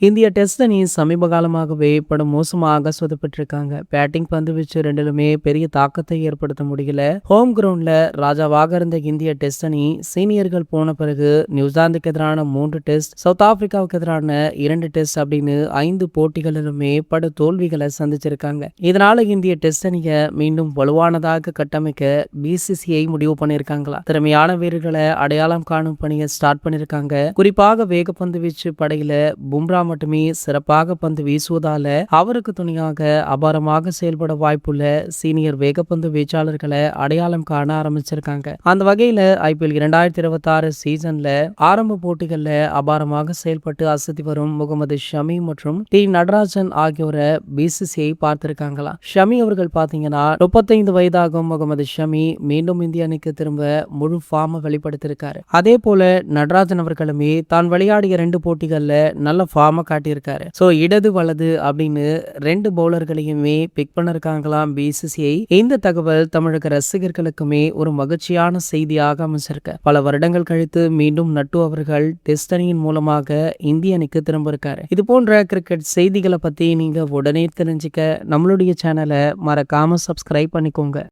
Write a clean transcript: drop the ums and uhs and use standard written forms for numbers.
இந்திய டெஸ்ட் அணி சமீப காலமாகவே படும் மோசமாக சொதப்பட்டிருக்காங்க. பேட்டிங், பந்து வீச்சு ரெண்டிலுமே பெரிய தாக்கத்தை ஏற்படுத்த முடியல. ஹோம் கிரவுண்ட்ல ராஜாவாக இருந்த இந்திய டெஸ்ட் அணி சீனியர்கள் போன பிறகு நியூசிலாந்துக்கு எதிரான 3 டெஸ்ட், சவுத் ஆப்பிரிக்காவுக்கு எதிரான 2 டெஸ்ட் அப்படின்னு 5 போட்டிகளிலுமே படு தோல்விகளை சந்திச்சிருக்காங்க. இதனால இந்திய டெஸ்ட் அணியை மீண்டும் வலுவானதாக கட்டமைக்க பிசிசிஐ முடிவு பண்ணிருக்காங்களா. திறமையான வீரர்களை அடையாளம் காணும் பணியை ஸ்டார்ட் பண்ணிருக்காங்க. குறிப்பாக வேகப்பந்து வீச்சு படையில பும்ரா மட்டுமே சிறப்பாக பந்து வீசுவதால அவருக்கு துணையாக அபாரமாக செயல்பட வாய்ப்புள்ள சீனியர் வேகப்பந்து வீச்சாளர்களை அடையாளம் காண ஆரம்பிச்சிருக்காங்க. அந்த வகையில IPL 2026 சீசன்ல ஆரம்ப போட்டிகள்ல அபாரமாக செயல்பட்டு அசத்தி வரும் முகமது ஷமி மற்றும் டி நடராஜன் ஆகியோரை பிசிசிஐ பார்த்திருக்காங்களா. ஷமி அவர்கள் பாத்தீங்கன்னா 35 வயதாகும் முகமது ஷமி மீண்டும் இந்திய அணிக்கு திரும்ப முழு ஃபார்மை வெளிப்படுத்தியிருக்காரு. அதே போல நடராஜன் அவர்களுமே தான் விளையாடிய 2 போட்டிகள்ல நல்ல ஃபார்மை காட்டியிருக்காரு. சோ இடது வலது அப்படின்னு 2 பவுலர்களையுமே பிக் பண்ணிருக்காங்களாம் பிசிசிஐ. இந்த தகவல் தமிழக ரசிகர்களுக்குமே ஒரு மகிழ்ச்சியான செய்தியாக அமைச்சிருக்கு. பல வருடங்கள் கழித்து மீண்டும் நட்டு அவர்கள் டெஸ்ட் அணியின் மூலமாக இந்திய அணிக்கு திரும்ப இருக்காரு. இது போன்ற கிரிக்கெட் செய்திகளை பத்தி நீங்க உடனே தெரிஞ்சுக்க நம்மளுடைய சேனலை மறக்காம சப்ஸ்கிரைப் பண்ணிக்கோங்க.